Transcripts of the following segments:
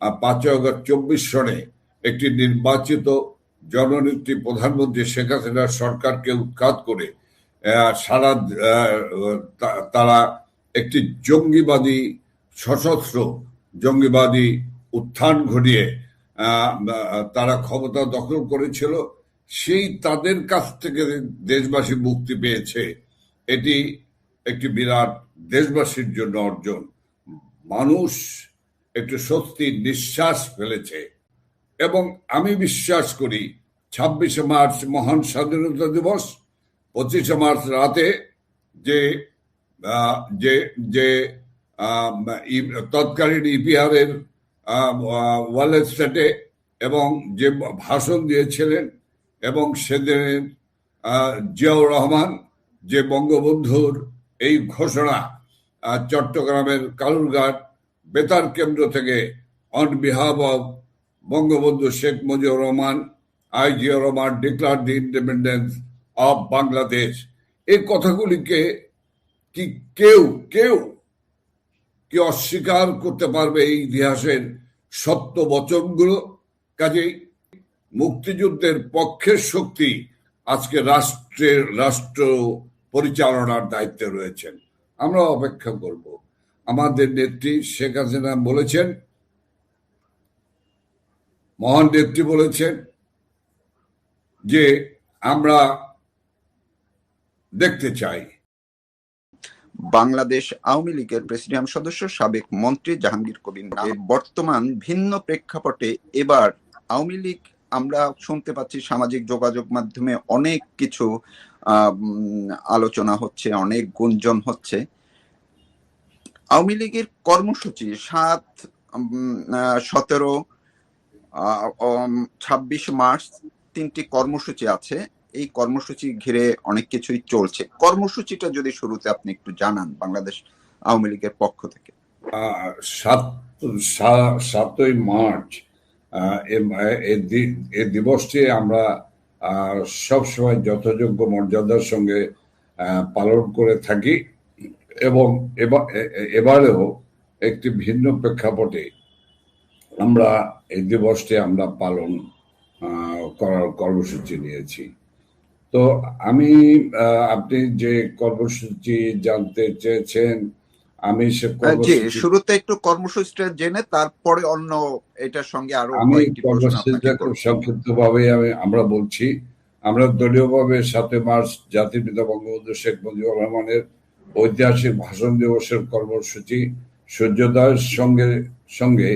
5 August 24 সনে একটি নির্বাচিত জননেত্রী প্রধানমন্ত্রী শেখ হাসিনার সরকারকে উৎখাত করে সারা তারা একটি জঙ্গিবাদী সশস্ত্র জঙ্গিবাদী উত্থান ঘটিয়ে তারা ক্ষমতা দখল করেছিল। সেই তাদের কাছ থেকে দেশবাসী মুক্তি পেয়েছে, এটি একটি বিরাট দেশবাসীর জন্য অর্জন। মানুষ একটু স্বস্তির নিঃশ্বাস ফেলেছে এবং আমি বিশ্বাস করি 26শে মার্চ মহান স্বাধীনতা দিবস, 25শে মার্চ রাতে যে যে যে তৎকালীন ইপিআরের ওয়াল স্ট্রিটে এবং যে ভাষণ দিয়েছিলেন এবং সেদিন জিয়াউর রহমান যে বঙ্গবন্ধুর এই ঘোষণা চট্টগ্রামের কালুরঘাট বেতার কেন্দ্র থেকে on behalf of Bangabandhu Sheikh Mujibur Rahman, I Zia Rahman declare the independence of Bangladesh, এই কথাগুলিকে কি কেউ কেউ কি অস্বীকার করতে পারবে? এই ইতিহাসের সত্য বচনগুলো। কাজেই মুক্তিযুদ্ধের পক্ষের শক্তি আজকে রাষ্ট্র পরিচালনার দায়িত্বে রয়েছেন। আমরা অপেক্ষা করব। আমাদের নেত্রী শেখ হাসিনা বলেছেন, মহান নেত্রী বলেছেন যে আমরা দেখতে চাই। বাংলাদেশ আওয়ামী লীগের প্রেসিডিয়াম সদস্য সাবেক মন্ত্রী জাহাঙ্গীর কবির নামের বর্তমান ভিন্ন প্রেক্ষাপটে এবার আওয়ামী লীগ, আমরা শুনতে পাচ্ছি সামাজিক যোগাযোগ মাধ্যমে অনেক কিছু আলোচনা হচ্ছে, অনেক গুঞ্জন হচ্ছে। আওয়ামী লীগের কর্মসূচি 7, 17, 26 মার্চ 3টি কর্মসূচি আছে। এই কর্মসূচি ঘিরে অনেক কিছুই চলছে। কর্মসূচিটা যদি শুরুতে আপনি একটু জানান বাংলাদেশ আওয়ামী লীগের পক্ষ থেকে। 7ই মার্চ এই দিবসটি আমরা সবসময় যথাযোগ্য মর্যাদার সঙ্গে পালন করে থাকি এবং এবারেও একটি ভিন্ন প্রেক্ষাপটে আমরা এই দিবসটি আমরা পালন করার কর্মসূচি নিয়েছি। তো আমি আপনি যে কর্মসূচি জানতে চেয়েছেন, আমি সে শুরুতে একটু কর্মসূচিটা জেনে তারপরে অন্য এটার সঙ্গে আরো আমি কর্মসূচিটা খুব সংক্ষিপ্ত ভাবে আমরা বলছি। আমরা দলীয়ভাবে 7 মার্চ জাতির পিতা বঙ্গবন্ধু শেখ মুজিবুর রহমানের ঐতিহাসিক ভাষণ দিবসের কর্মসূচি সূর্যোদয়ের সঙ্গে সঙ্গে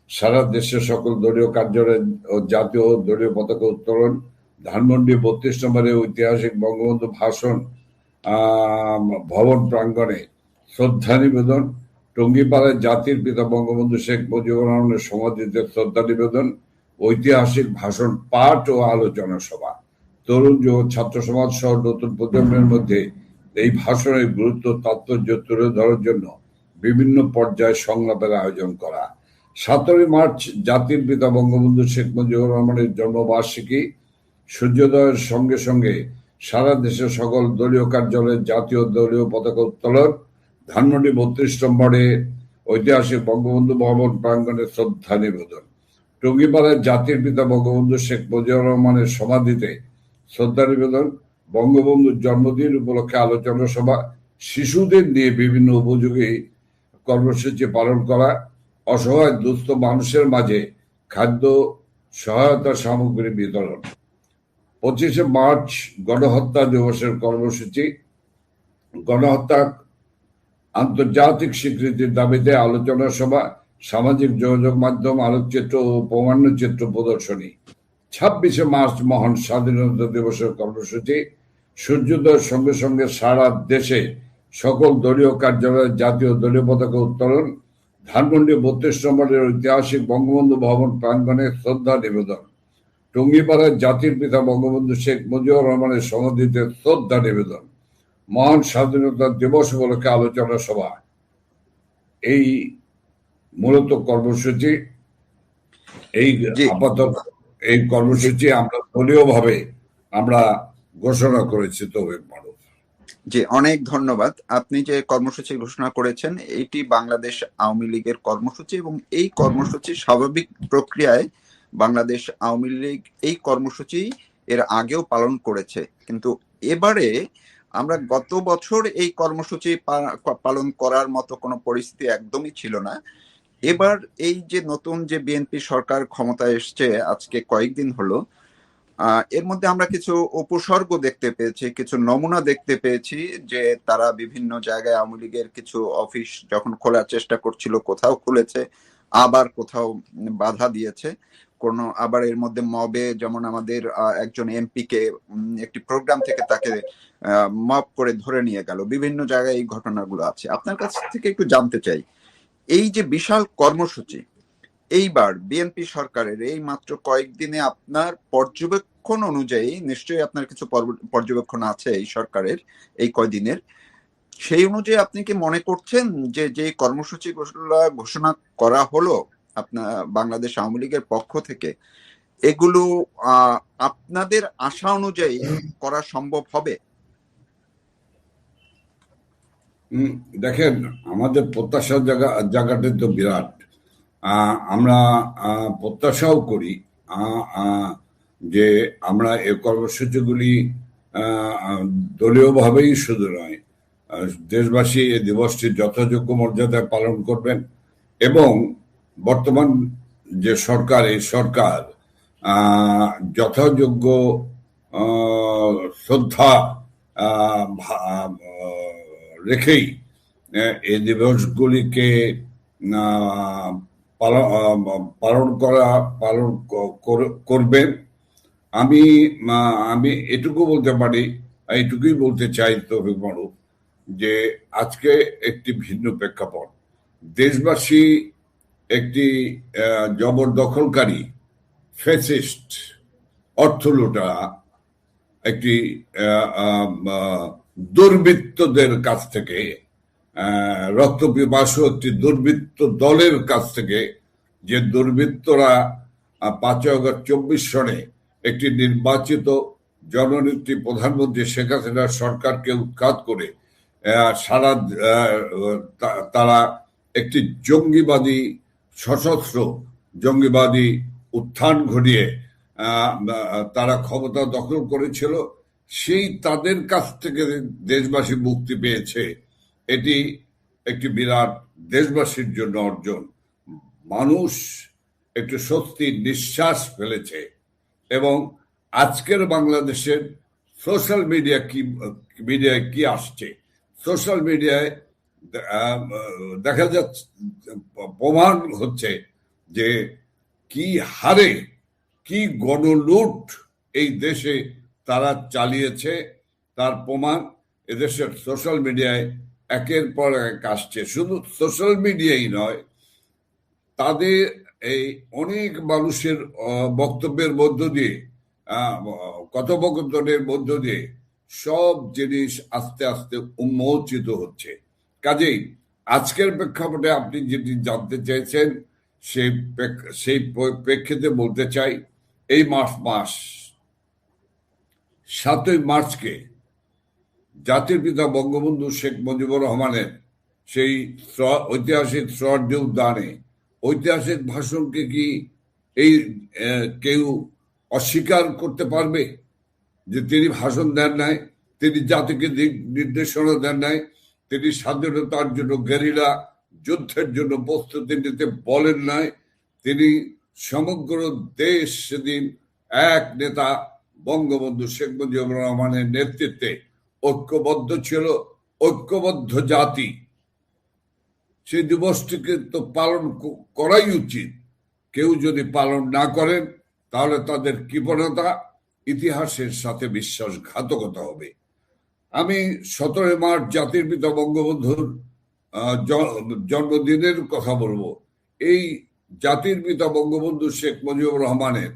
সারা দেশের সকল দলীয় কার্যালয়ে ও জাতীয় দলীয় পতাকা উত্তোলন, ধানমন্ডি 32 নম্বরে ঐতিহাসিক বঙ্গবন্ধু ভাষণ ভবন প্রাঙ্গণে শ্রদ্ধা নিবেদন, টঙ্গীপাড়ায় জাতির পিতা বঙ্গবন্ধু শেখ মুজিবুর রহমানের সমাধিতে শ্রদ্ধা নিবেদন, ঐতিহাসিক ভাষণ পাঠ ও আলোচনা সভা, তরুণ যুব ছাত্র সমাজ সহ নতুন প্রজন্মের মধ্যে এই ভাষণের গুরুত্ব তাৎপর্য তুলে ধরার জন্য বিভিন্ন পর্যায়ে সংলাপের আয়োজন করা। 17 মার্চ জাতির পিতা বঙ্গবন্ধু শেখ মুজিবুর রহমানের জন্মবার্ষিকী, সূর্যোদয়ের সঙ্গে সঙ্গে সারা দেশের সকল দলীয় কার্যালয়ে জাতীয় দলীয় পতাকা উত্তোলন, ধানমন্ডি 32 নম্বরে ঐতিহাসিক বঙ্গবন্ধু ভবন প্রাঙ্গণে শ্রদ্ধা নিবেদন, টঙ্গীপাড়ায় জাতির পিতা বঙ্গবন্ধু শেখ মুজিবুর রহমানের সমাধিতে শ্রদ্ধা নিবেদন, বঙ্গবন্ধুর জন্মদিন উপলক্ষে আলোচনা সভা, শিশুদের নিয়ে বিভিন্ন উপযোগী কর্মসূচি পালন করা, অসহায় দুস্থ মানুষের মাঝে খাদ্য সহায়তা সামগ্রী বিতরণ। 25শে মার্চ গণহত্যা দিবসের কর্মসূচি, গণহত্যা আন্তর্জাতিক স্বীকৃতির দাবিতে আলোচনা সভা, সামাজিক যোগাযোগ মাধ্যম আলোকচিত্র ও প্রমাণ্যচিত্র প্রদর্শনী। 26শে মার্চ মহান স্বাধীনতা দিবসের কর্মসূচি, সূর্যোদয়ের সঙ্গে সঙ্গে সারা দেশে সকল দলীয় কার্যালয়ে জাতীয় দলীয় পতাকা উত্তোলন, ধানমন্ডি 32 নম্বরের ঐতিহাসিক বঙ্গবন্ধু ভবন প্রাঙ্গণে শ্রদ্ধা নিবেদন, টঙ্গীপাড়ায় জাতির পিতা বঙ্গবন্ধু শেখ মুজিবুর রহমানের সমাধিতে শ্রদ্ধা নিবেদন, মহান স্বাধীনতা দিবস উপলক্ষে আলোচনা সভা। এই মূলত কর্মসূচি, এই আপাতত এই কর্মসূচি আমরা দলীয় ভাবে আমরা ঘোষণা করেছি। তবে জি, অনেক ধন্যবাদ। আপনি যে কর্মসূচি ঘোষণা করেছেন এটি বাংলাদেশ আওয়ামী লীগের কর্মসূচি, এবং এই কর্মসূচি স্বাভাবিক প্রক্রিয়ায় বাংলাদেশ আওয়ামী লীগ এই কর্মসূচি এর আগেও পালন করেছে। কিন্তু এবারে আমরা গত বছর এই কর্মসূচি পালন করার মতো কোনো পরিস্থিতি একদমই ছিল না। এবার এই যে নতুন যে বিএনপি সরকার ক্ষমতায় এসছে আজকে কয়েকদিন হলো, এর মধ্যে আমরা কিছু উপসর্গ দেখতে পেয়েছি, কিছু নমুনা দেখতে পেয়েছি যে তারা বিভিন্ন জায়গায় আওয়ামী লীগের কিছু অফিস যখন খোলার চেষ্টা করছিল কোথাও খুলেছে, আবার কোথাও বাধা দিয়েছে। আবার এর মধ্যে মবে যেমন আমাদের একজন এমপি কে একটি প্রোগ্রাম থেকে তাকে মব করে ধরে নিয়ে গেল। বিভিন্ন জায়গায় এই ঘটনাগুলো আছে। আপনার কাছ থেকে একটু জানতে চাই, এই যে বিশাল কর্মসূচি এইবার বিএনপি সরকারের এই মাত্র কয়েকদিনে আপনার পর্যবেক্ষণ অনুযায়ী, নিশ্চয়ই আপনার কিছু পর্যবেক্ষণ আছে এই সরকারের এই কয়দিনের, সেই অনুযায়ী আপনি কি মনে করছেন যে যে কর্মসূচি ঘোষণা করা হলো আপনার বাংলাদেশ আওয়ামী লীগের পক্ষ থেকে, এগুলো আপনাদের আশা অনুযায়ী করা সম্ভব হবে? দেখেন, আমাদের প্রত্যাশার জায়গাটা তো বিরাট। আমরা প্রত্যাশাও করি যে আমরা এই কর্মসূচিগুলি দলীয়ভাবেই শুধু নয়, দেশবাসী এই দিবসটি যথাযোগ্য মর্যাদায় পালন করবেন, এবং বর্তমান যে সরকার, এই সরকার যথাযোগ্য শ্রদ্ধা রেখেই এই দিবসগুলিকে পালন করবেন। আমি আমি এটুকু বলতে পারি, এইটুকুই বলতে চাই তৌফিক মারুফ, যে আজকে একটি ভিন্ন প্রেক্ষাপট। দেশবাসী একটি জবরদখলকারী ফ্যাসিস্ট অর্থলুটা একটি দুর্বৃত্তদের কাছ থেকে, রক্তপিপাসু একটি দুর্বৃত্ত দলের কাছ থেকে, যে দুর্বৃত্তরা 5 আগস্ট 24 সনে একটি নির্বাচিত জননেত্রী প্রধানমন্ত্রী শেখ হাসিনার সরকারকে উৎখাত করে সারা তারা একটি জঙ্গিবাদী, সশস্ত্র জঙ্গিবাদী উত্থান ঘটিয়ে তারা ক্ষমতা দখল করেছিল, সেই তাদের কাছ থেকে দেশবাসী মুক্তি পেয়েছে। এটি একটি বিরাট দেশবাসীর জন্য অর্জন। মানুষ একটু স্বস্তির নিঃশ্বাস ফেলেছে, এবং আজকের বাংলাদেশের সোশ্যাল মিডিয়ায় কি আসছে, সোশ্যাল মিডিয়ায় দেখা যাচ্ছে, প্রমাণ হচ্ছে যে কি হারে, কি গণলুট এই দেশে তারা চালিয়েছে, তার প্রমাণ এদেশের সোশ্যাল মিডিয়ায় একের পর এক আসছে। শুধু সোশ্যাল মিডিয়াই নয়, তাদের এই অনেক মানুষের বক্তব্যের মধ্য দিয়ে, কথোপকথনের মধ্য দিয়ে সব জিনিস আস্তে আস্তে উন্মোচিত হচ্ছে। কাজেই আজকের প্রেক্ষাপটে আপনি যেটি জানতে চাইছেন, সেই প্রেক্ষিতে বলতে চাই, এই মাস 7ই মার্চকে জাতির পিতা বঙ্গবন্ধু শেখ মুজিবুর রহমানের সেই ঐতিহাসিক শ্রদ্ধেয় উদ্যানে ঐতিহাসিক ভাষণকে কি এই কেউ অস্বীকার করতে পারবে? যে তিনি ভাষণ দেন নাই, তিনি জাতিকে নির্দেশনা দেন নাই, তিনি স্বাধীনতার জন্য গেরিলা যুদ্ধের জন্য প্রস্তুতি নিতে বলেন নাই, তিনি সমগ্র দেশ সেদিন এক নেতা বঙ্গবন্ধু শেখ মুজিবুর রহমানের নেতৃত্বে ঐক্যবদ্ধ ছিল, ঐক্যবদ্ধ জাতি। সেই দিবসটিকে তো পালন করাই উচিত। কেউ যদি পালন না করেন তাহলে তাদের কৃপণতা ইতিহাসের সাথে বিশ্বাসঘাতকতা হবে। আমি 17 মার্চ জাতির পিতা বঙ্গবন্ধুর জন্মদিনের কথা বলবো। এই জাতির পিতা বঙ্গবন্ধু শেখ মুজিবুর রহমানের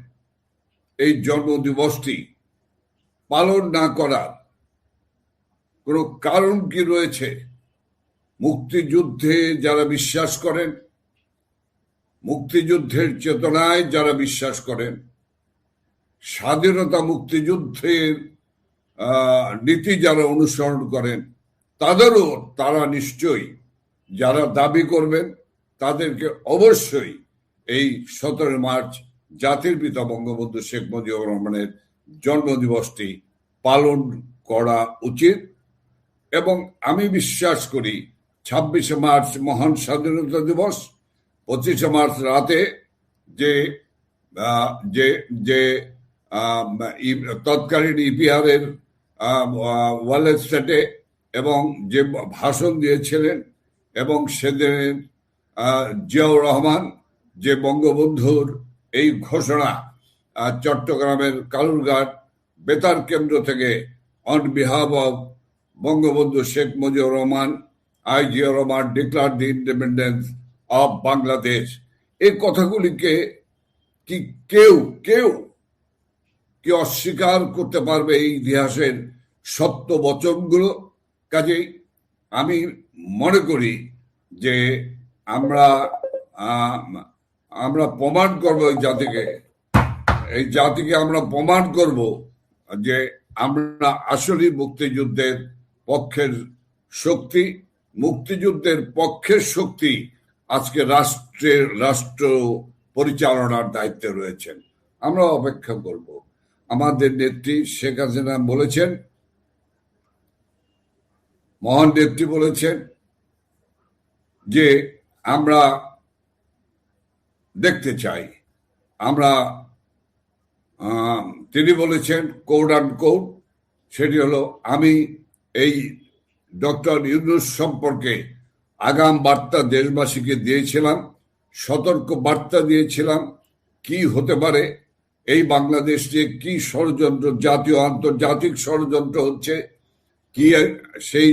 এই জন্ম দিবসটি পালন না করার কোনো কারণ কি রয়েছে? মুক্তিযুদ্ধে যারা বিশ্বাস করেন, মুক্তিযুদ্ধের চেতনায় যারা বিশ্বাস করেন, স্বাধীনতা মুক্তিযুদ্ধের নীতি যারা অনুসরণ করেন তাদেরও তারা নিশ্চয়ই যারা দাবি করবেন তাদেরকে অবশ্যই এই 17 মার্চ জাতির পিতা বঙ্গবন্ধু শেখ মুজিবুর রহমানের জন্মদিবসটি পালন করা উচিত। এবং আমি বিশ্বাস করি 26শে মার্চ মহান স্বাধীনতা দিবস, 25শে মার্চ রাতে যে যে যে তৎকালীন ইপিআরের ওয়ালেস স্টেটে এবং যে ভাষণ দিয়েছিলেন এবং সেদিন জিয়াউর রহমান যে বঙ্গবন্ধুর এই ঘোষণা চট্টগ্রামের কালুরঘাট বেতার কেন্দ্র থেকে on behalf of Bangabandhu Sheikh Mujibur Rahman, I Zia Rahman declare the independence of Bangladesh, এই কথাগুলিকে কি কেউ কেউ কি অস্বীকার করতে পারবে? এই ইতিহাসের সত্য বচনগুলো। কাজেই আমি মনে করি যে আমরা প্রমাণ করব এই জাতিকে আমরা প্রমাণ করব যে আমরা আসলে মুক্তিযুদ্ধের পক্ষের শক্তি। মুক্তিযুদ্ধের পক্ষের শক্তি আজকে রাষ্ট্র পরিচালনার দায়িত্বে রয়েছেন। আমরা অপেক্ষা করব। আমাদের নেত্রী শেখ হাসিনা বলেছেন, মহান নেত্রী বলেছেন যে আমরা দেখতে চাই, তিনি বলেছেন কোড অ্যান্ড কোড, সেটি হলো আমি এই ডক্টর ইউনূস সম্পর্কে আগাম বার্তা দেশবাসীকে দিয়েছিলাম, সতর্ক বার্তা দিয়েছিলাম কি হতে পারে, এই বাংলাদেশ নিয়ে কি ষড়যন্ত্র, জাতীয় আন্তর্জাতিক ষড়যন্ত্র হচ্ছে, কি সেই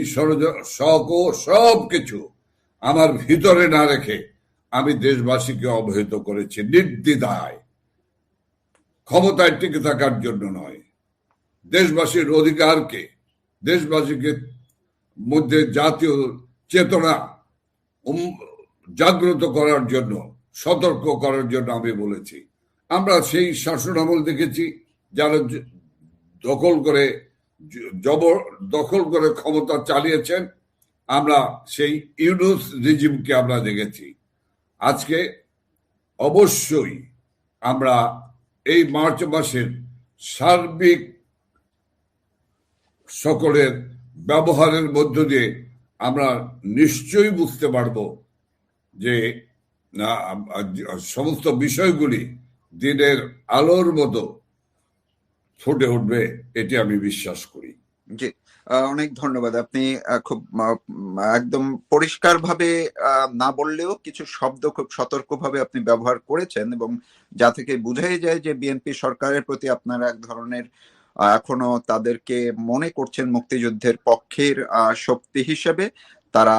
সব কিছু আমার ভিতরে না রেখে আমি দেশবাসীকে অবহিত করেছি নির্দ্বিধায়। ক্ষমতায় টিকে থাকার জন্য নয়, দেশবাসীর অধিকারকে, দেশবাসীকে মধ্যে জাতীয় চেতনা জাগ্রত করার জন্য, সতর্ক করার জন্য আমি বলেছি। আমরা সেই শাসন আমল দেখেছি যারা দখল করে ক্ষমতা চালিয়েছেন। আমরা সেই ইউনূস রিজিমকে আমরা দেখেছি। আজকে অবশ্যই আমরা এই মার্চ মাসের সার্বিক সকলের ব্যবহারের মধ্য দিয়ে আমরা নিশ্চয়ই বুঝতে পারব যে সমস্ত বিষয়গুলি দিনের আলোর মতো ফুটে উঠবে, এটি আমি বিশ্বাস করি। জি, অনেক ধন্যবাদ। আপনি খুব একদম পরিষ্কারভাবে না বললেও কিছু শব্দ খুব সতর্কভাবে আপনি ব্যবহার করেছেন, এবং যা থেকে বোঝাই যায় যে বিএনপি সরকারের প্রতি আপনারা এক ধরনের এখনো তাদেরকে মনে করছেন মুক্তিযুদ্ধের পক্ষের শক্তি হিসেবে। তারা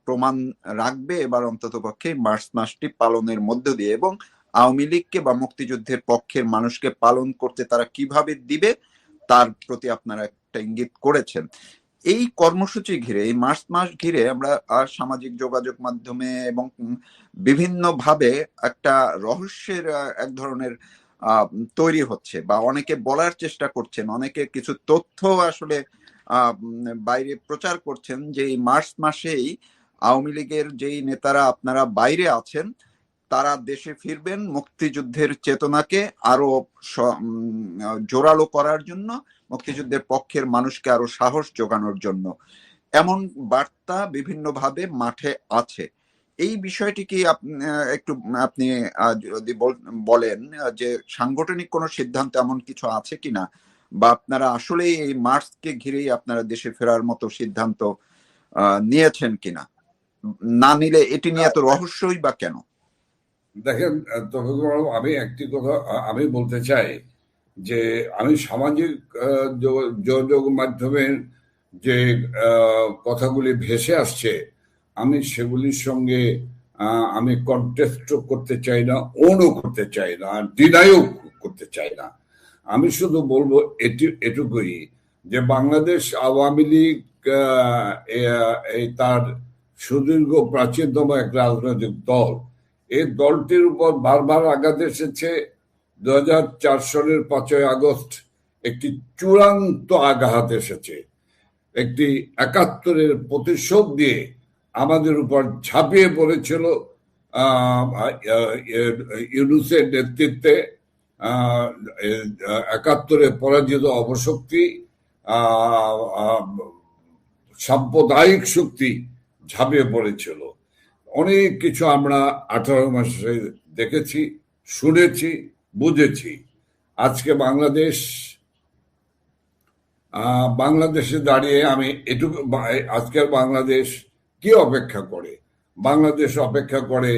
প্রমাণ রাখবে এবার অন্তত পক্ষে মার্চ মাসটি পালনের মধ্য দিয়ে, এবং আওয়ামী লীগকে বা মুক্তিযুদ্ধের পক্ষের মানুষকে পালন করতে তারা কিভাবে দিবে তার প্রতি আপনারা একটা ইঙ্গিত করেছেন। এই কর্মসূচি ঘিরে, এই মার্চ মাস ঘিরে আমরা সামাজিক যোগাযোগ মাধ্যমে এবং বিভিন্ন ভাবে একটা রহস্যের এক ধরনের তৈরি হচ্ছে, বা অনেকে বলার চেষ্টা করছেন, অনেকে কিছু তথ্য আসলে বাইরে প্রচার করছেন যে এই মার্চ মাসেই আওয়ামী লীগের যেই নেতারা আপনারা বাইরে আছেন তারা দেশে ফিরবেন মুক্তিযুদ্ধের চেতনাকে আরো জোরালো করার জন্য, মুক্তিযুদ্ধের পক্ষের মানুষকে আরো সাহস যোগানোর জন্য। এমন বার্তা বিভিন্নভাবে মাঠে আছে। এই বিষয়টি কি একটু আপনি যদি বলেন যে সাংগঠনিক কোনো সিদ্ধান্ত এমন কিছু আছে কিনা, বা আপনারা আসলে এই মার্চকে ঘিরেই আপনারা দেশে ফেরার মতো সিদ্ধান্ত নিয়েছেন কিনা? না নিলে এটি নিয়ে এত রহস্যই বা কেন? দেখেন, আমি একটি কথা আমি বলতে চাই যে আমি সামাজিক যোগাযোগ মাধ্যমের যে কথাগুলি ভেসে আসছে আমি সেগুলির সঙ্গে আমি কন্টেস্ট করতে চাই না, ওনও করতে চাই না, ডিনাইও করতে চাই না। আমি শুধু বলবো এটুকুই যে বাংলাদেশ আওয়ামী লীগ তার সুদীর্ঘ প্রাচীনতম এক রাজনৈতিক দল, এই দলটির উপর বারবার আঘাত এসেছে। 2004 সালের 5ই আগস্ট একটি চূড়ান্ত আঘাত এসেছে। একটি ৭১-এর প্রতিশোধ দিয়ে আমাদের উপর ঝাঁপিয়ে পড়েছিল ইউনূসের নেতৃত্বে ৭১-এ পরাজিত অপশক্তি, সাম্প্রদায়িক শক্তি ঝাঁপিয়ে পড়েছিল। অনেক কিছু আমরা 18 মাসে দেখেছি, শুনেছি, বুঝেছি। আজকে বাংলাদেশে দাঁড়িয়ে আমি এটুকু, আজকের বাংলাদেশ কি অপেক্ষা করে? বাংলাদেশ অপেক্ষা করে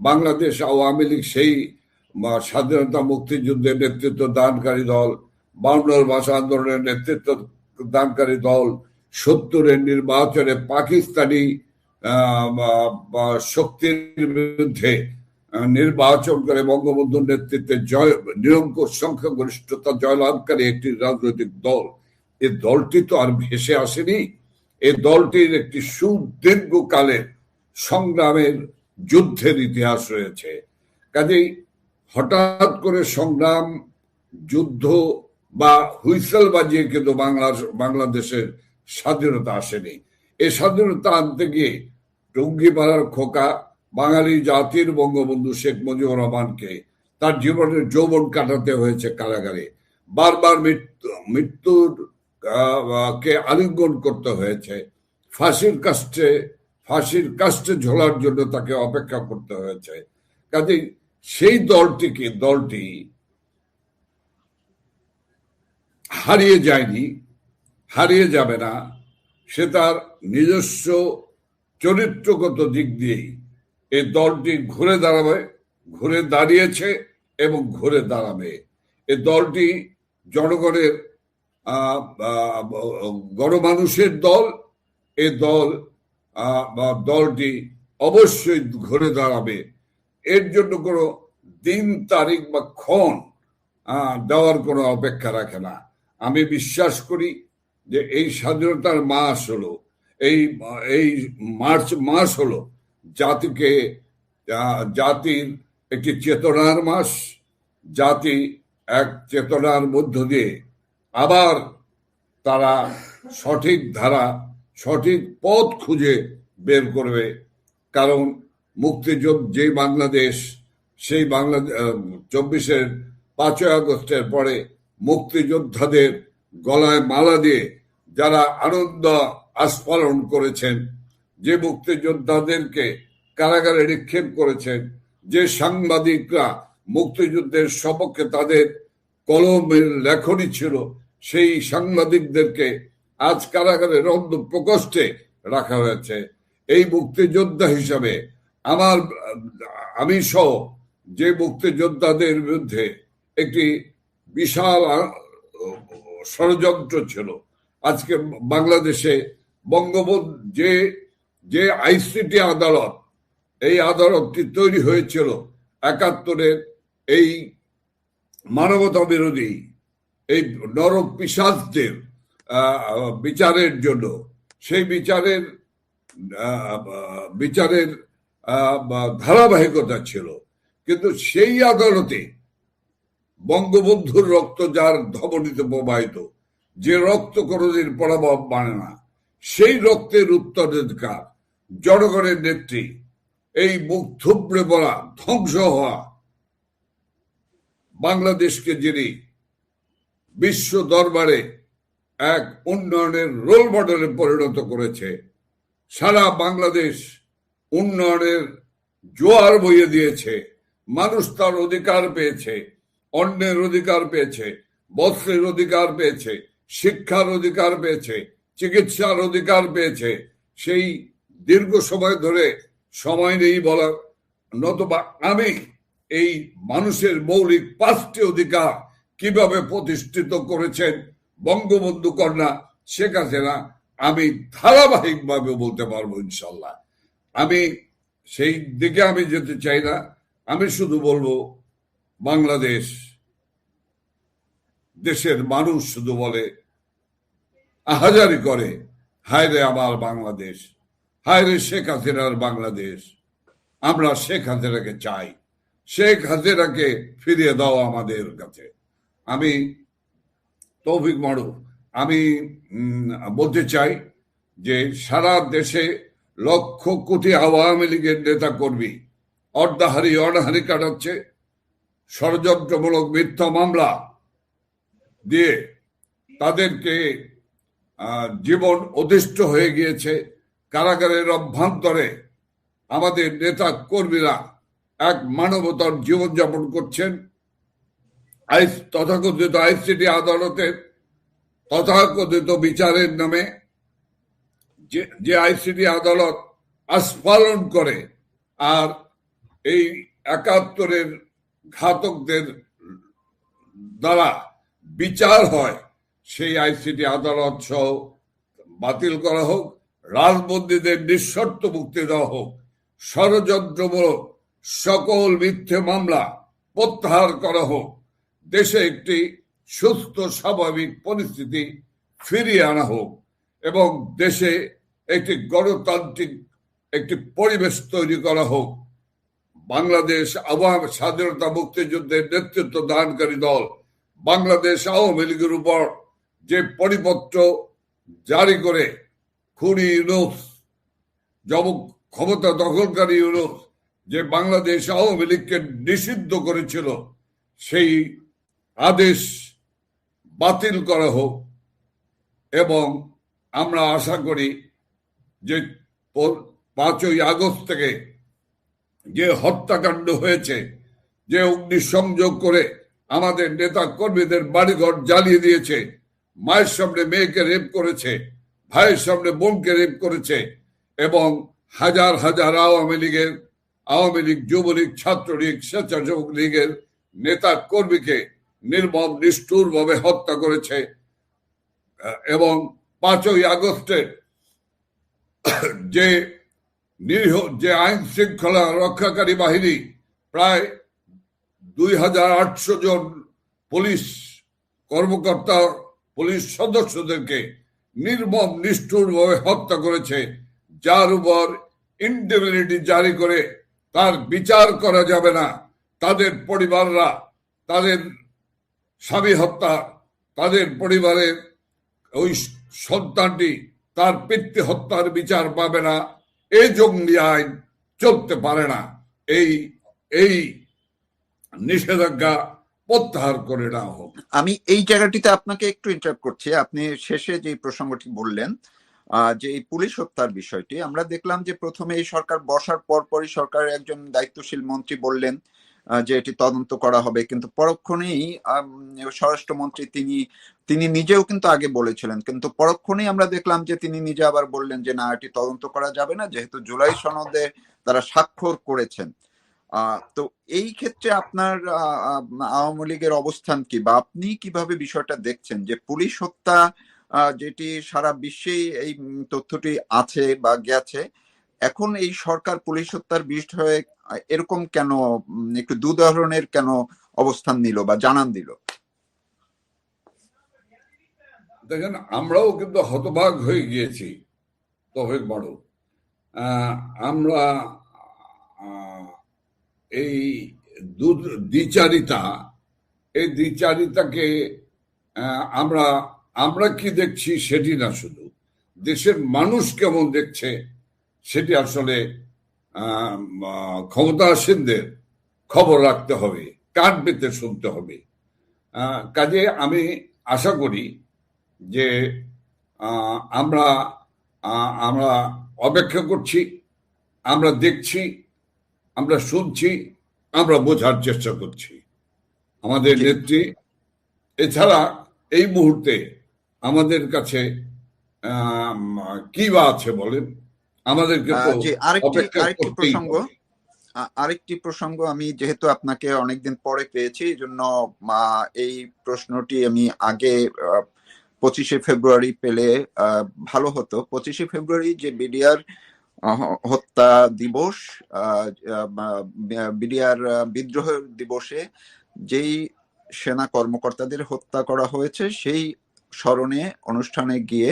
বাংলাদেশ আওয়ামী লীগ সেই স্বাধীনতা মুক্তিযুদ্ধের নেতৃত্ব দানকারী দল, 52 ভাষা আন্দোলনের নেতৃত্ব দানকারী দল, 70-এর নির্বাচনে পাকিস্তানি শক্তির বিরুদ্ধে নির্বাচন করে বঙ্গবন্ধুর নেতৃত্বে নিরঙ্কুশ সংখ্যাগরিষ্ঠতা জয়লাভকারী একটি রাজনৈতিক দল। এই দলটি তো আর ভেসে আসেনি। এই দলটির একটি সুদীর্ঘকালের সংগ্রামের যুদ্ধের ইতিহাস রয়েছে। কাজেই হঠাৎ করে সংগ্রাম, যুদ্ধ বা হুইসেল বাজিয়ে কিন্তু বাংলাদেশের স্বাধীনতা আসেনি। এই স্বাধীনতা আনতে গিয়ে টুঙ্গিপাড়ার খোকা বাঙালি জাতির বঙ্গবন্ধু শেখ মুজিবুর রহমানকে তার জীবনের যৌবন কাটাতে হয়েছে কারাগারে। বারবার মৃত্যুর কে আলিঙ্গন করতে হয়েছে। ফাঁসির কাস্টে ঝোলার জন্য তাকে অপেক্ষা করতে হয়েছে। কাজেই সেই দলটি হারিয়ে যায়নি, হারিয়ে যাবে না। সে তার নিজস্ব চরিত্রগত দিক দিয়েই এই দলটি ঘুরে দাঁড়িয়েছে এবং ঘুরে দাঁড়াবে। এই দলটি জনগণের গণমানুষের দল। এই দলটি অবশ্যই ঘুরে দাঁড়াবে। এর জন্য কোনো দিন, তারিখ বা ক্ষণ দেওয়ার কোনো অপেক্ষা রাখে না। আমি বিশ্বাস করি যে এই স্বাধীনতার মাস হলো, এই মার্চ মাস হলো জাতির একটি চেতনার মাস। জাতি এক চেতনার মধ্য দিয়ে আবার তারা সঠিক ধারা, সঠিক পথ খুঁজে বের করবে। কারণ মুক্তিযুদ্ধ যে বাংলাদেশ, সেই বাংলাদেশ 24-এর 5ই আগস্টের পরে মুক্তিযোদ্ধাদের গলায় মালা দিয়ে যারা আনন্দ আস্ফালন করেছেন, যে মুক্তিযোদ্ধাদেরকে কারাগারে নিক্ষেপ করেছেন, যে সাংবাদিকরা মুক্তিযুদ্ধের সপক্ষে তাদের কলমের লেখনী ছিল, সেই সাংবাদিকদেরকে আজ কারাগারে রন্ধ প্রকোষ্ঠে রাখা হয়েছে। এই মুক্তিযোদ্ধা হিসাবে আমি সহ যে মুক্তিযোদ্ধাদের বিরুদ্ধে একটি বিশাল ষড়যন্ত্র ছিল, আজকে বাংলাদেশে বঙ্গবন্ধু যে আইসিটি আদালত, এই আদালতটি তৈরি হয়েছিল ৭১-এর এই মানবতা বিরোধী, এই নরক পিশাচদের বিচারের জন্য। সেই বিচারের ধারাবাহিকতা ছিল। কিন্তু সেই আদালতে বঙ্গবন্ধুর রক্ত যার ধমনীতে প্রবাহিত, যে রক্ত কোনোদিন পরাভব মানে না, সেই রক্তের উত্তরাধিকার জনগণের নেত্রী, এই মুখ থুবড়ে পড়া, ধ্বংস হওয়া বাংলাদেশকে যিনি বিশ্ব দরবারে এক উন্নয়নের রোল মডেলে পরিণত করেছে, সারা বাংলাদেশ উন্নয়নের জোয়ার বইয়ে দিয়েছে। মানুষ তার অধিকার পেয়েছে, অন্নের অধিকার পেয়েছে, বস্ত্রের অধিকার পেয়েছে, শিক্ষার অধিকার পেয়েছে, চিকিৎসার অধিকার পেয়েছে। সেই দীর্ঘ সময় ধরে সময় নেই বলার, নতুবা আমি এই মানুষের মৌলিক 5টি অধিকার কিভাবে প্রতিষ্ঠিত করেছেন বঙ্গবন্ধু কন্যা শেখ হাসিনা, আমি ধারাবাহিকভাবে বলতে পারবো ইনশাল্লাহ। আমি সেই দিকে আমি যেতে চাই না। আমি শুধু বলবো, বাংলাদেশ দেশের মানুষ শুধু বলে, আহাজারি করে, হায় রে আমার বাংলাদেশ, হায় রে শেখ হাসিনার বাংলাদেশ। আমরা শেখ হাসিনাকে চাই, শেখ হাসিনাকে ফিরিয়ে দাও আমাদের কাছে। আমি তৌফিক মারুফ, আমি বলতে চাই যে সারা দেশে লক্ষ কোটি আওয়ামী লীগের নেতা কর্মী অর্ধাহারি অনাহারি কাটাচ্ছে, ষড়যন্ত্রমূলক মিথ্যা মামলা দিয়ে তাদেরকে জীবন অতিষ্ঠ হয়ে গিয়েছে। কারাগারের অভ্যন্তরে আমাদের নেতা কর্মীরা এক মানবতার জীবনযাপন করছেন। তথাকথিত আইসিটি আদালতের তথাকথিত বিচারের নামে যে আইসিটি আদালত আস্ফালন করে আর এই ৭১-এর ঘাতকদের দ্বারা বিচার হয়, সেই আইসিটি আদালত সহ বাতিল করা হোক, রাজবন্দীদের নিঃশর্ত মুক্তি দেওয়া হোক, ষড়যন্ত্রমূলক সকল মিথ্যে মামলা প্রত্যাহার করা হোক, দেশে একটি সুস্থ স্বাভাবিক পরিস্থিতি ফিরিয়ে আনা হোক এবং দেশে একটি গণতান্ত্রিক একটি পরিবেশ তৈরি করা হোক। বাংলাদেশ আওয়ামী স্বাধীনতা মুক্তিযুদ্ধের নেতৃত্ব দানকারী দল বাংলাদেশ আওয়ামী লীগের উপর যে পরিপত্র জারি করে খুনি ইউনূস, ক্ষমতা দখলকারী ইউনূস যে বাংলাদেশ আওয়ামী লীগকে নিষিদ্ধ করেছিল, সেই আদেশ বাতিল করা হোক এবং আমরা আশা করি যে ৫ই আগস্ট থেকে যে হত্যাকাণ্ড হয়েছে, যে অগ্নিসংযোগ করে আমাদের নেতা কর্মীদের বাড়িঘর জ্বালিয়ে দিয়েছে, মায়ের সামনে মেয়েকে রেপ করেছে, ভাইয়ের সামনে বোনকে রেপ করেছে এবং হাজার হাজার আওয়ামী লীগ, যুবলীগ, ছাত্রলীগ, স্বেচ্ছাসেবক লীগের নেতা কর্মীকে নির্মম নিষ্ঠুরভাবে হত্যা করেছে এবং ৫ই আগস্টে যে নিরীহ যে আইন শৃঙ্খলা রক্ষাকারী বাহিনী প্রায় ২৮০০ জন পুলিশ কর্মকর্তা, পুলিশ সদস্যদেরকে নির্মম নিষ্ঠুরভাবে হত্যা করেছে, যার উপর ইনডিমিনিটি জারি করে তার বিচার করা যাবে না। তাদের পরিবাররা, তাদের স্বামী হত্যা, তাদের পরিবারের ওই সন্তানটি তার পিতৃ হত্যার বিচার পাবে না। এই জঙ্গি আইন চলতে পারে না। এই নিষেধাজ্ঞা প্রত্যাহার করে নেওয়া হোক। আমি এই জায়গাটিতে আপনাকে একটু ইন্টারাপ্ট করছি। আপনি শেষে যে প্রসঙ্গটি বললেন যে এই পুলিশ হত্যার বিষয়টি, আমরা দেখলাম যে প্রথমে এই সরকার বসার পরপরই সরকারের একজন দায়িত্বশীল মন্ত্রী বললেন যে এটি তদন্ত করা হবে, কিন্তু পরক্ষণেই স্বরাষ্ট্রমন্ত্রী তিনি নিজেও কিন্তু আগে বলেছিলেন, কিন্তু পরক্ষণেই আমরা দেখলাম যে তিনি নিজে আবার বললেন যে না, এটি তদন্ত করা যাবে না, যেহেতু জুলাই সনদে তারা স্বাক্ষর করেছেন। তো এই ক্ষেত্রে আপনার আওয়ামী লীগের অবস্থান কি, বা আপনি কিভাবে বিষয়টা দেখছেন যে পুলিশ হত্যা, যেটি সারা বিশ্বেই এই তথ্যটি আছে বা গেছে, এখন এই সরকার পুলিশ হত্যার বিষয়ে এরকম কেন একটু দু ধরনের কেন অবস্থান নিল বা জানান দিল? দেখেন, আমরাও কিন্তু হতবাক হয়ে গিয়েছি তৌফিক মারুফ। আমরা এই দ্বিচারিতাকে আমরা কি দেখছি সেটি না, শুধু দেশের মানুষ কেমন দেখছে সেটি আসলে ক্ষমতাসীনদের খবর রাখতে হবে, কান পেতে শুনতে হবে। কাজে আমি আশা করি যে আমরা অপেক্ষা করছি, আমরা দেখছি, আমরা শুনছি, আমরা বোঝার চেষ্টা করছি আমাদের নেত্রী। এছাড়া এই মুহূর্তে আমাদের কাছে কি বা আছে বলেন? আমাদেরকে তো আরেকটি প্রসঙ্গ আমি যেহেতু আপনাকে অনেকদিন পরে পেয়েছি, এই জন্য এই প্রশ্নটি আমি আগে 25শে ফেব্রুয়ারি পেলে ভালো হতো। 25শে ফেব্রুয়ারি যে বিডিআর হত্যা দিবস, বিডিআর বিদ্রোহ দিবসে যেই সেনা কর্মকর্তাদের হত্যা করা হয়েছে, সেই স্মরণে অনুষ্ঠানে গিয়ে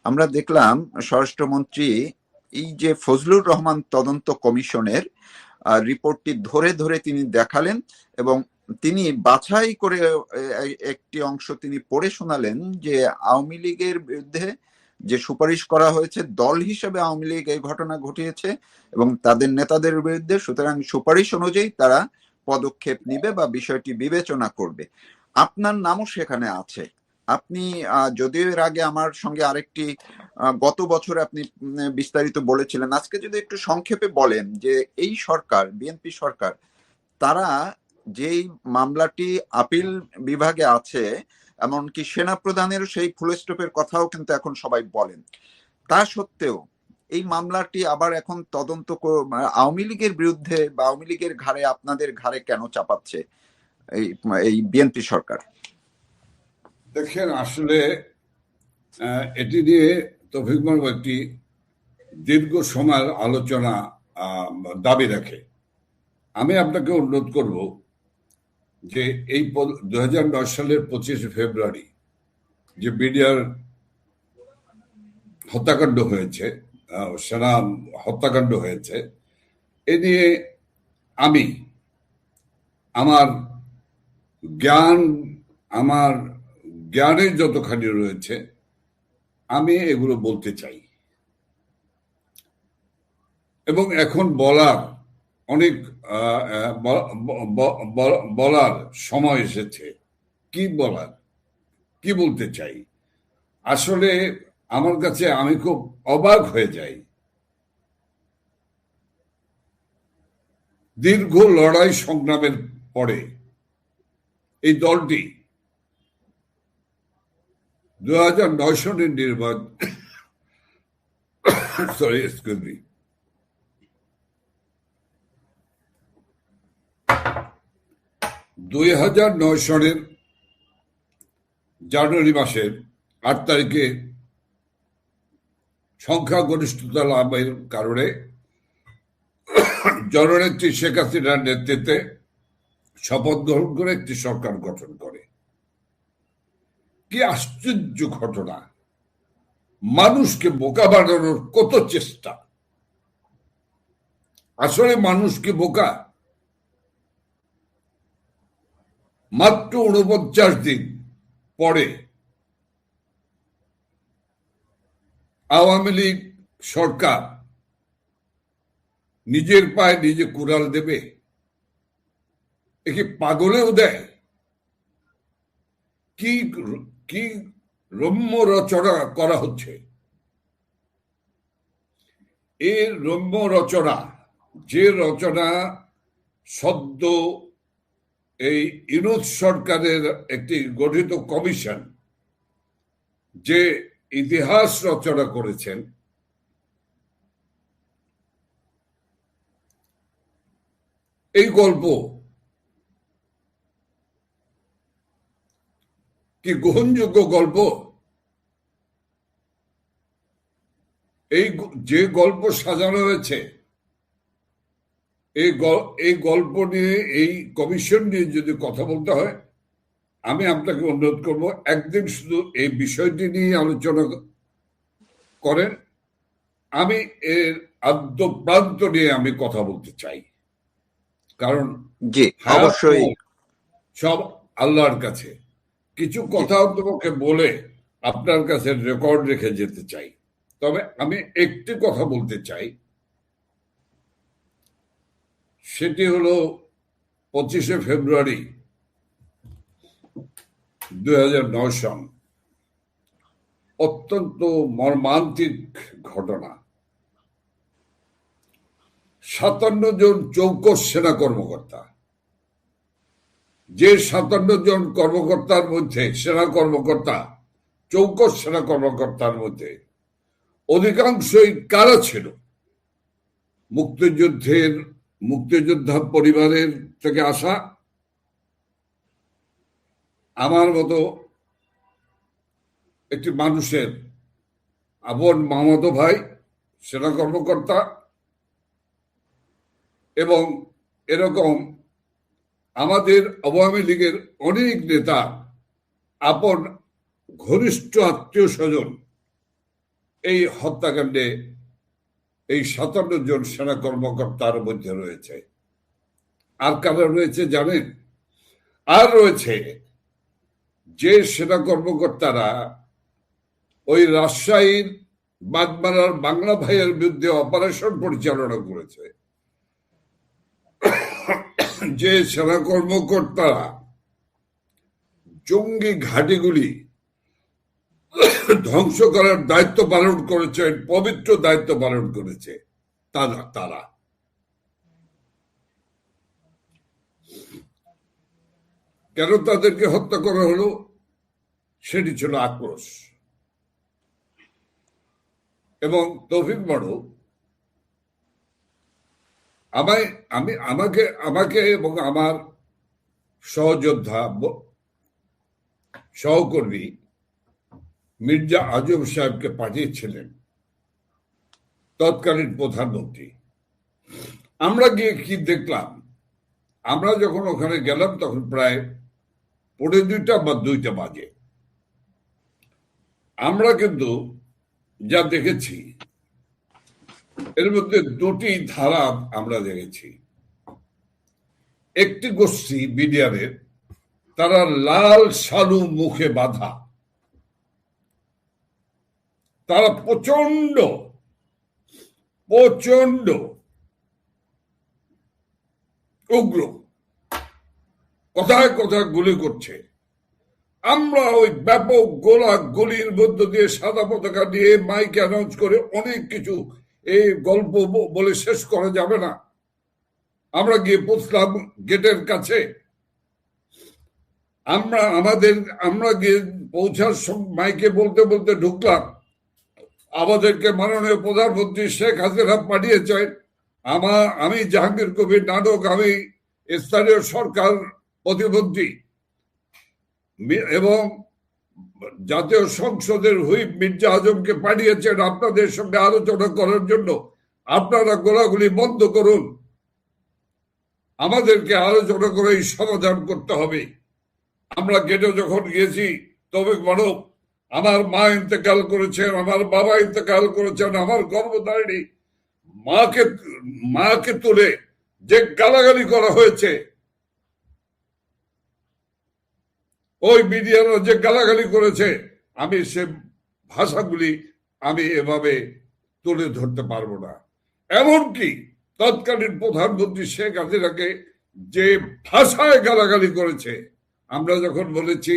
আমরা দেখলাম স্বরাষ্ট্রমন্ত্রী এই যে ফজলুর রহমান তদন্ত কমিশনের রিপোর্টটি ধরে ধরে তিনি দেখালেন এবং তিনি বাছাই করে একটি অংশ তিনি পড়ে শোনালেন যে আওয়ামী লীগের বিরুদ্ধে যে সুপারিশ করা হয়েছে, দল হিসেবে আওয়ামী লীগ এই ঘটনা ঘটিয়েছে এবং তাদের নেতাদের বিরুদ্ধে, সুতরাং সুপারিশ অনুযায়ী তারা পদক্ষেপ নিবে বা বিষয়টি বিবেচনা করবে। আপনার নামও সেখানে আছে। আপনি যদিও এর আগে আমার সঙ্গে আরেকটি গত বছর আপনি বিস্তারিত বলেছিলেন, আজকে যদি একটু সংক্ষেপে বলেন যে এই সরকার, বিএনপি সরকার, তারা যেই মামলাটি আপিল বিভাগে আছে, এমনকি সেনা প্রধানের সেই ফুল স্টপের কথাও কিন্তু এখন সবাই বলেন, তা সত্ত্বেও এই মামলাটি আবার এখন তদন্ত আওয়ামী লীগের বিরুদ্ধে বা আওয়ামী লীগের ঘাড়ে, আপনাদের ঘাড়ে কেন চাপাচ্ছে এই বিএনপি সরকার? দেখেন, আসলে এটি নিয়ে তৌফিক মাহবুব একটি দীর্ঘ সময়ের আলোচনা দাবি রাখে। আমি আপনাকে অনুরোধ করব যে এই 2009 সালের 25শে ফেব্রুয়ারি যে বিডিআর হত্যাকাণ্ড হয়েছে, সেনা হত্যাকাণ্ড হয়েছে, এ নিয়ে আমি আমার জ্ঞানের যতখানি রয়েছে আমি এগুলো বলতে চাই, এবং এখন বলার অনেক বলার সময় এসেছে। কি বলার, কি বলতে চাই, আসলে আমার কাছে আমি খুব অবাক হয়ে যাই। দীর্ঘ লড়াই সংগ্রামের পরে এই দলটি 2009 সালের নির্বাচন 2009 সালের জানুয়ারি মাসের 8 তারিখে সংখ্যাগরিষ্ঠতা লাভের কারণে জননেত্রী শেখ হাসিনার নেতৃত্বে শপথ গ্রহণ করে একটি সরকার গঠন করে। কি আশ্চর্য ঘটনা! মানুষকে বোকা বানানোর কত চেষ্টা! আসলে মানুষ কি বোকা? মাত্র 49 দিন পরে আওয়ামী লীগ সরকার নিজের পায়ে নিজে কুড়াল দেবে? একে পাগলেও দেয়? কি কি রম্য রচনা করা হচ্ছে! এর রম্য রচনা, যে রচনা সদ্য এই ইউনূস সরকারের একটি গঠিত কমিশন যে ইতিহাস রচনা করেছেন, এই গল্প কি গ্রহণযোগ্য গল্প? এই যে গল্প সাজানো হয়েছে, এই গল্প নিয়ে, এই কমিশন নিয়ে যদি কথা বলতে হয়, আমি আপনাকে অনুরোধ করব একদিন শুধু এই বিষয়টি নিয়ে আলোচনা করেন। আমি এর আদ্য প্রান্ত নিয়ে আমি কথা বলতে চাই, কারণ অবশ্যই সব আল্লাহর কাছে। কিছু কথা তোমাকে বলে আপনার কাছে রেকর্ড রেখে যেতে চাই। তবে আমি একটি কথা বলতে চাই, সেটি হলো 25শে ফেব্রুয়ারি 2009 সাল, অত্যন্ত মর্মান্তিক ঘটনা। 57 জন চৌকস সেনা কর্মকর্তা, যে 57 জন কর্মকর্তার মধ্যে, সেনা কর্মকর্তা, চৌকস সেনা কর্মকর্তার মধ্যে অধিকাংশই কারা ছিল? মুক্তিযোদ্ধা পরিবারের থেকে আসা, আমার মতো একটি মানুষের আপন মামাতো ভাই সেনা কর্মকর্তা, এবং এরকম আমাদের আওয়ামী লীগের অনেক নেতা আপন ঘনিষ্ঠ আত্মীয় স্বজন এই হত্যাকাণ্ডে, এই 57 জন সেনা কর্মকর্তার মধ্যে রয়েছে। আর কারা রয়েছে জানেন? আর রয়েছে যে সেনা কর্মকর্তারা ওই রাজশাহীর বাগমারার বাংলা ভাইয়ের বিরুদ্ধে অপারেশন পরিচালনা করেছে, যে সেনা কর্মকর্তারা জঙ্গি ঘাঁটিগুলি ধ্বংস করার দায়িত্ব পালন করেছে, পবিত্র দায়িত্ব পালন করেছে, তারা কেন তাদেরকে হত্যা করা হলো সেটি ছিল আক্রোশ। এবং তৌফিক বড় আমাকে এবং আমার সহযোদ্ধা সহকর্মী মির্জা আজম সাহেবকে পাঠিয়েছিলেন তৎকালীন প্রধানমন্ত্রী। আমরা গিয়ে কি দেখলাম, আমরা যখন ওখানে গেলাম তখন প্রায় 2:45 বা 2টা বাজে। আমরা কিন্তু যা দেখেছি এর মধ্যে দুটি ধারা আমরা দেখেছি। একটি গোষ্ঠী বিডিআরের, তারা লাল শালু মুখে বাঁধা, তারা প্রচন্ড উগ্র, কথায় কথায় গুলি করছে। আমরা ওই ব্যাপক গোলা গুলির মধ্য দিয়ে সাদা পতাকা দিয়ে মাইক অ্যানাউন্স করে অনেক কিছু, এই গল্প বলে শেষ করা যাবে না। আমরা গিয়ে পৌঁছলাম গেটের কাছে। আমরা গিয়ে পৌঁছার মাইকে বলতে বলতে ঢুকলাম, আমাদেরকে মাননীয় প্রধানমন্ত্রী শেখ হাসিনা পাঠিয়েছেন। আমি জাহাঙ্গীর কবির নানক, আমি স্থানীয় সরকার প্রতিমন্ত্রী এবং জাতীয় সংসদের হুইপ মির্জা আজমকে পাঠিয়েছেন আপনাদের সঙ্গে আলোচনা করার জন্য। আপনারা গোলাগুলি বন্ধ করুন, আমাদেরকে আলোচনা করে সমাধান করতে হবে। আমরা গেটে যখন গিয়েছি, তবে মানব, আমার মা ইন্তেকাল করেছেন, আমার বাবা ইন্তেকাল করেছেন, আমার গর্ভধারিণী মাকে তুলে যে গালাগালি করা হয়েছে, ওই মিডিয়ারা যে গালাগালি করেছে, আমি সে ভাষাগুলি আমি এভাবে তুলে ধরতে পারবো না। এমনকি তৎকালীন প্রধানমন্ত্রী শেখ হাসিনাকে যে ভাষায় গালাগালি করেছে, আমরা যখন বলেছি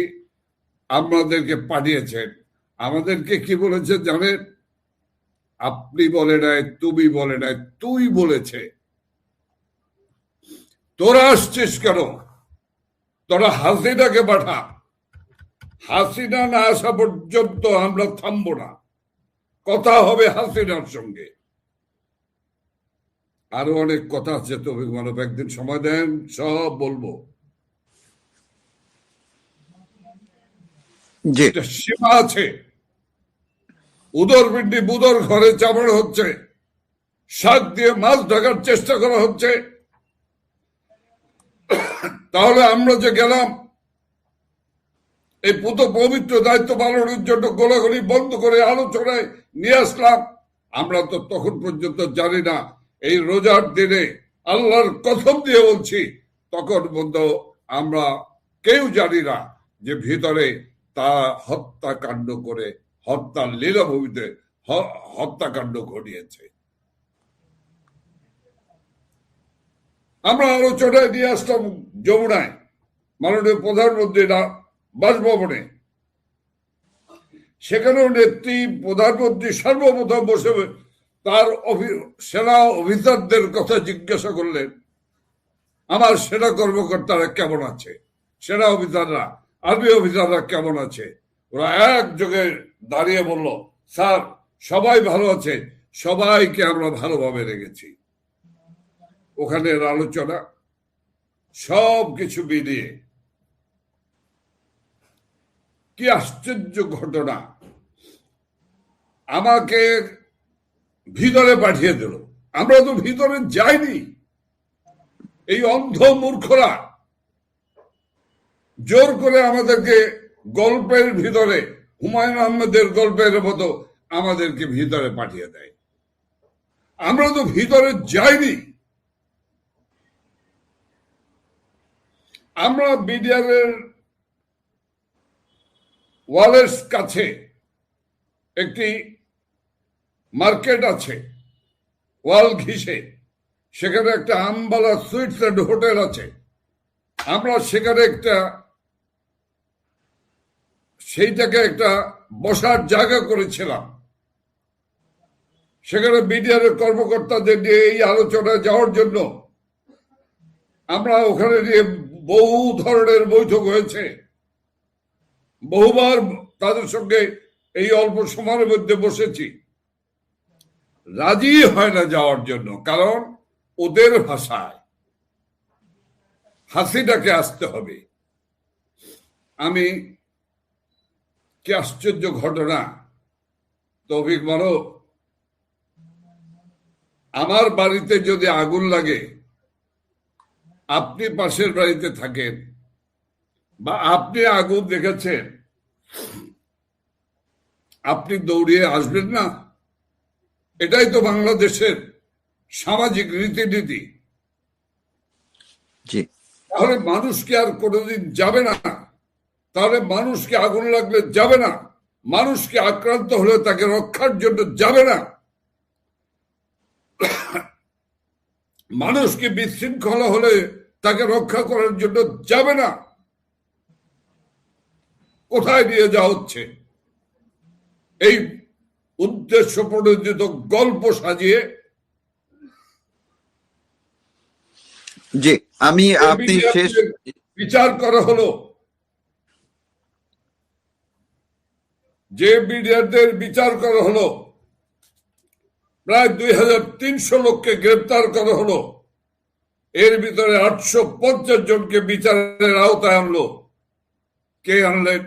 আমাদেরকে পাঠিয়েছেন, আমাদেরকে কি বলেছে জানেন? আপনি বলে নাই, তুমি বলে নাই, তুই বলেছে। তোরা আসছিস কেন? তোরা হাসিনাকে পাঠা, হাসিনা না আসা পর্যন্ত আমরা থামবো না, কথা হবে হাসিনার সঙ্গে। আরো অনেক কথা আছে, তবে মানব একদিন সময় দেন, সব বলবো। সীমা আছে। উদরপিণ্ডি বুদর ঘরে চাপানো হচ্ছে, শাক দিয়ে মাছ ঢাকার চেষ্টা করা হচ্ছে। তাহলে আমরা যে গেলাম এই পবিত্র দায়িত্ব পালনের জন্য, গোলাগুলি বন্ধ করে আলোচনায় নিয়ে আসলাম, আমরা তো তখন পর্যন্ত জানি না। এই রোজার দিনে আল্লাহর কসম দিয়ে বলছি, তখন পর্যন্ত আমরা কেউ জানি না যে ভিতরে তা হত্যাকাণ্ড করে, হত্যার লীলাভূমিতে হত্যাকাণ্ড ঘটিয়েছে। আমরা আলোচনায় নিয়ে আসলাম যমুনায়, মাননীয় প্রধানমন্ত্রী বাসভবনে। সেখানেও নেত্রী প্রধানমন্ত্রী সর্বপ্রথম বসে তার সেনা অফিসারদের কথা জিজ্ঞাসা করলেন, আমার সেনা কর্মকর্তারা কেমন আছে, সেনা অফিসাররা, আর্মি অফিসাররা কেমন আছে। ওরা একযোগে দাঁড়িয়ে বলল, স্যার সবাই ভালো আছে, সবাইকে আমরা ভালোভাবে রেখেছি। ওখানের আলোচনা সব কিছু মিলিয়ে কি আশ্চর্য ঘটনা। আমাকে ভিতরে পাঠিয়ে দিল, আমরা তো ভিতরে যাইনি। এই অন্ধ মূর্খরা জোর করে আমাদেরকে গল্পের ভিতরে, হুমায়ুন আহমেদের গল্পের মতো আমাদেরকে ভিতরে পাঠিয়ে দেয়। আমরা তো ভিতরে যাইনি। আমরা বিডিআরের ওয়ালের কাছে একটি মার্কেট আছে, ওয়াল ঘিসে, সেখানে একটা আমবালা সুইটস অ্যান্ড হোটেল আছে। আমরা সেখানে সেইটাকে একটা বসার জায়গা করেছিলাম। সেখানে বিডিআরের কর্মকর্তাদের নিয়ে এই আলোচনায় যাওয়ার জন্য আমরা ওখানে নিয়ে বহু ধরনের বৈঠক হয়েছে, বহুবার তাদের সঙ্গে এই অল্প সময়ের মধ্যে বসেছি। রাজি হয় না যাওয়ার জন্য, কারণ ওদের ভাষায় হাসিটাকে আসতে হবে। আমি কি আশ্চর্য ঘটনা তৌফিক মারুফ, আমার বাড়িতে যদি আগুন লাগে, আপনি পাশের বাড়িতে থাকেন বা আপনি আগুন দেখেছেন, আপনি দৌড়িয়ে আসবেন না? এটাই তো বাংলাদেশের সামাজিক রীতিনীতি। তাহলে মানুষ কি আর কোনোদিন যাবে না? তাহলে মানুষকে আগুন লাগলে যাবে না? মানুষকে আক্রান্ত হলে তাকে রক্ষার জন্য যাবে না? মানুষকে বিশৃঙ্খলা হলে তাকে রক্ষা করার জন্য যাবে না? কোথায় নিয়ে যাওয়া হচ্ছে? এই উদ্দেশ্য প্রণোদিত গল্প সাজিয়ে। জি, আমি আপনি শেষ বিচার করা হলো, যে বিডিআরদের বিচার করা হলো, প্রায় 2300 লোককে গ্রেপ্তার করা হলো। এর ভিতরে 850 জনকে বিচারের আওতায় আনলো। কে আনলেন?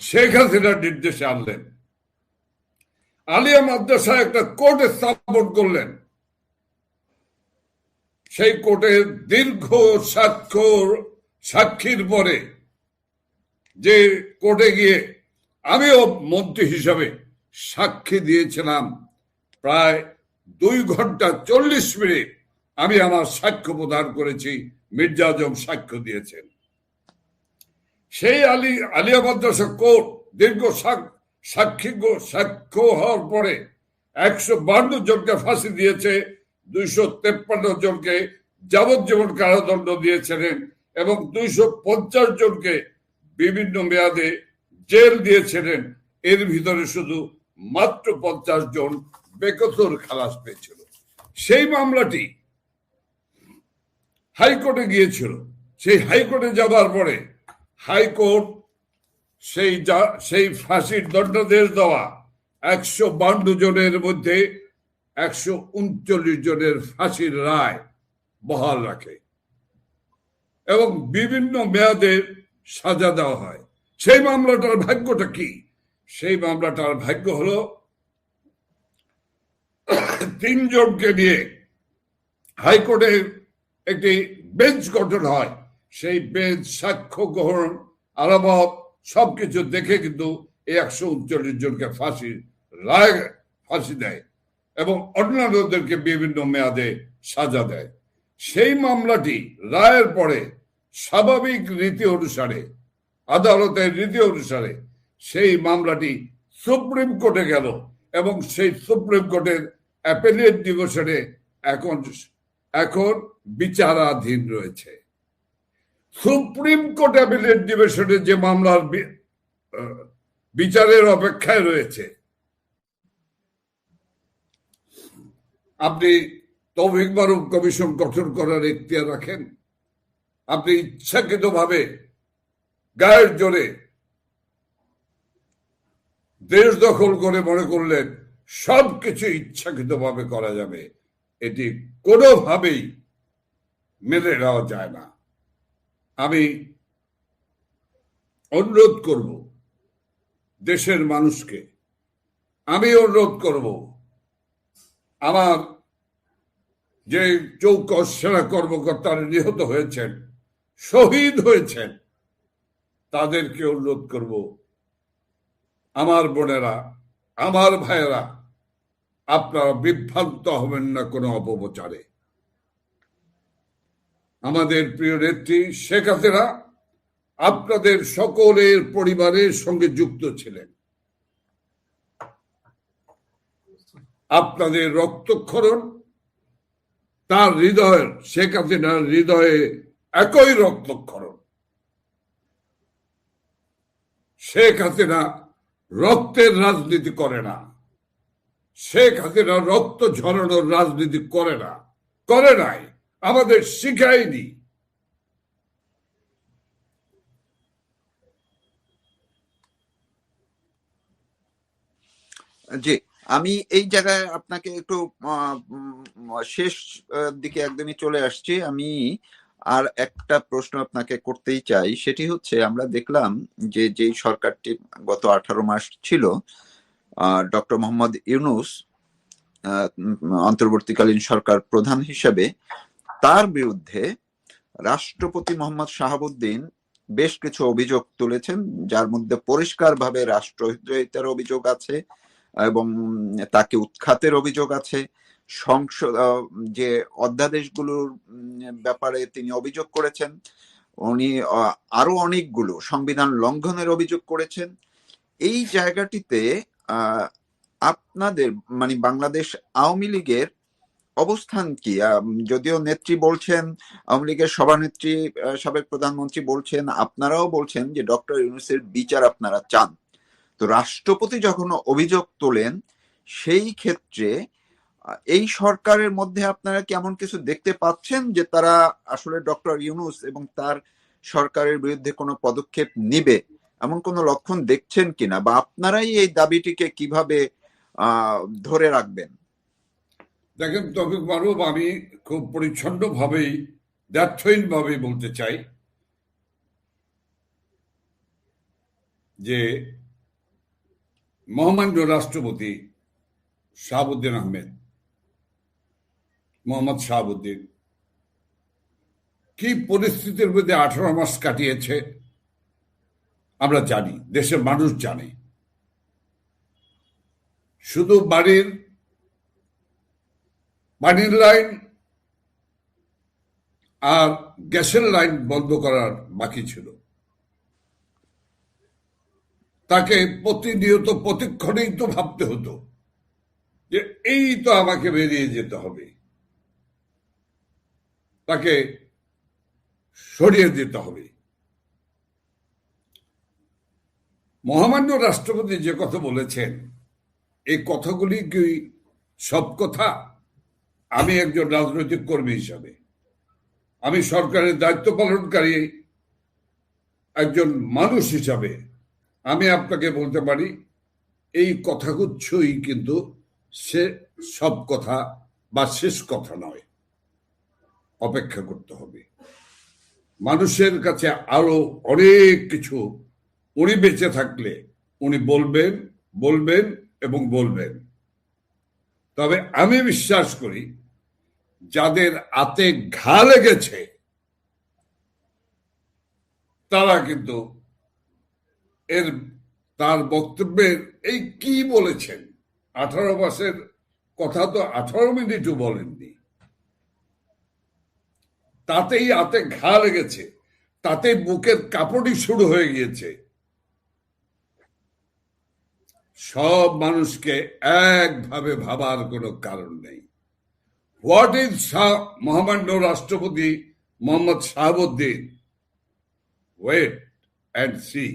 শেখ হাসিনার নির্দেশে আনলেন। আলিয়া মাদ্রাসা একটা কোর্ট স্থাপন করলেন। সেই কোর্টে দীর্ঘ সাক্ষীর পরে, যে কোর্টে গিয়ে আমিও মন্ত্রী হিসাবে সাক্ষী দিয়েছিলাম, প্রায় 2 ঘন্টা 40 মিনিট আমি আমার সাক্ষ্য প্রদান করেছি। মির্জা আজম সাক্ষ্য দিয়েছেন। সেই আলিয়া মাদ্রাসা কোর্ট দীর্ঘ সাক্ষ্য হওয়ার পরে 152 জনকে ফাঁসি দিয়েছে, 253 জনকে যাবজ্জীবন কারাদণ্ড দিয়েছিলেন এবং 250 জনকে বিভিন্ন মেয়াদে জেল দিয়েছিলেন। এর ভিতরে শুধু মাত্র 50 জন বেকসুর খালাস পেয়েছিল। সেই মামলাটি হাইকোর্টে গিয়েছিল। সেই হাইকোর্টে যাবার পরে হাইকোর্ট সেই ফাঁসির দণ্ডাদেশ দেওয়া 152 জনের মধ্যে 139 জনের ফাঁসির রায় বহাল রাখে এবং বিভিন্ন মেয়াদে সাজা দেওয়া হয়। সেই মামলাটার ভাগ্যটা কি? সেই মামলাটার ভাগ্য হলো 3 জনকে নিয়ে হাইকোর্টে একটি বেঞ্চ গঠন হয়। সেই বেঞ্চ সাক্ষ্য গ্রহণ, আলামত সবকিছু দেখে কিন্তু এই 139 জনকে ফাঁসি দেয় এবং অন্যান্যদেরকে বিভিন্ন মেয়াদে সাজা দেয়। সেই মামলাটি রায়ের পরে স্বাভাবিক রীতি অনুসারে, আদালতের রীতি অনুসারে সেই মামলাটি সুপ্রিম কোর্টে গেল এবং সেই সুপ্রিম কোর্টের অ্যাপেলেট ডিভিশনে এখন বিচারাধীন রয়েছে। সুপ্রিম কোর্ট অ্যাপেলেট ডিভিশনে যে মামলার বিচারের অপেক্ষায় রয়েছে, আপনি তৌফিক মারুফ কমিশন গঠন করার এখতিয়ার রাখেন? আপনি ইচ্ছাকৃতভাবে গায়ের জোরে দেশ দখল করে মনে করলেন সবকিছু ইচ্ছাকৃতভাবে করা যাবে। এটি কোনোভাবেই মেনে নেওয়া যায় না। আমি অনুরোধ করব দেশের মানুষকে, আমি অনুরোধ করব আমার যে চৌকস সেনা কর্মকর্তারা নিহত হয়েছেন, শহীদ হয়েছেন, তাদেরকে অনুরোধ করব, আমার বোনেরা, আমার ভাইয়েরা, আপনারা বিভ্রান্ত হবেন না কোনো অপপ্রচারে। আমাদের প্রিয় নেত্রী শেখ হাসিনা আপনাদের সকলের পরিবারের সঙ্গে যুক্ত ছিলেন। আপনাদের রক্তক্ষরণ তার হৃদয়ের, শেখ হাসিনার হৃদয়ে একই রক্তক্ষরণ। শেখ হাসিনা রক্তের রাজনীতি করে না, শেখ হাসিনা রক্ত ঝরানোর রাজনীতি করে না, করে নাই, আমাদের শিখায়নি। জি, আমি এই জায়গায় আপনাকে একটু শেষ দিকে একদমই চলে আসছি। আমি আর একটা প্রশ্ন আপনাকে করতেই চাই, সেটি হচ্ছে আমরা দেখলাম যে যেই সরকারটি গত 18 মাস ছিল, ডক্টর মোহাম্মদ ইউনূস অন্তর্বর্তীকালীন সরকার প্রধান হিসেবে, তার বিরুদ্ধে রাষ্ট্রপতি মোহাম্মদ শাহাবুদ্দিন বেশ কিছু অভিযোগ তুলেছেন, যার মধ্যে পরিষ্কারভাবে রাষ্ট্রদ্রোহিতার অভিযোগ আছে এবং তাকে উৎখাতের অভিযোগ আছে। সংসদ যে অধ্যাদেশগুলোর ব্যাপারে তিনি অভিযোগ করেছেন, উনি আরো অনেকগুলো সংবিধান লঙ্ঘনের অভিযোগ করেছেন। এই জায়গাটিতে আপনাদের মানে বাংলাদেশ আওয়ামী লীগের অবস্থান কি? যদিও নেত্রী বলছেন, আওয়ামী লীগের সভানেত্রী সাবেক প্রধানমন্ত্রী বলছেন, আপনারাও বলছেন যে ডক্টর ইউনূসের বিচার আপনারা চান। তো রাষ্ট্রপতি যখন অভিযোগ তোলেন, সেই ক্ষেত্রে এই সরকারের মধ্যে আপনারা কি এমন কিছু দেখতে পাচ্ছেন যে তারা আসলে ডক্টর ইউনূস এবং তার সরকারের বিরুদ্ধে কোনো পদক্ষেপ নিবে, এমন কোনো লক্ষণ দেখছেন কিনা, বা আপনারাই এই দাবিটিকে কিভাবে ধরে রাখবেন? দেখেন তৌফিক মারুফ, আমি খুব পরিচ্ছন্ন ভাবেই, দ্ব্যর্থহীন ভাবেই বলতে চাই যে মহামান্য রাষ্ট্রপতি শাহাবুদ্দিন আহমেদ, মোহাম্মদ শাহাবুদ্দিন কি পরিস্থিতির মধ্যে 18 মাস কাটিয়েছে আমরা জানি, দেশের মানুষ জানে। শুধু পানির লাইন আর গ্যাসের লাইন বন্ধ করার বাকি ছিল। তাকে প্রতিনিয়ত প্রতিক্ষণেই তো ভাবতে হতো যে এই তো আমাকে বেরিয়ে যেতে হবে, তাকে সরিয়ে দিতে হবে। মহামান্য রাষ্ট্রপতি যে কথা বলেছেন, এই কথাগুলি কি সব কথা? আমি একজন রাজনৈতিক কর্মী হিসাবে, আমি সরকারের দায়িত্ব পালনকারী একজন মানুষ হিসাবে আমি আপনাকে বলতে পারি এই কথাগুচ্ছই কিন্তু সে সব কথা বা শেষ কথা নয়। অপেক্ষা করতে হবে। মানুষের কাছে আরো অনেক কিছু উনি বেঁচে থাকলে উনি বলবেন, বলবেন এবং বলবেন। তবে আমি বিশ্বাস করি যাদের হাতে ঘা লেগেছে তারা কিন্তু তার বক্তব্যের এই কি বলেছেন, 18 মাসের কথা তো 18 মিনিটও বলেননি, তাতেই হাতে ঘা লেগেছে, তাতে বুকের কাপড়ই শুরু হয়ে গিয়েছে। সব মানুষকে একভাবে ভাবার কোনো কারণ নেই। হোয়াট ইজ মহামান্য রাষ্ট্রপতি Mohammad Shahabuddin? Wait and C.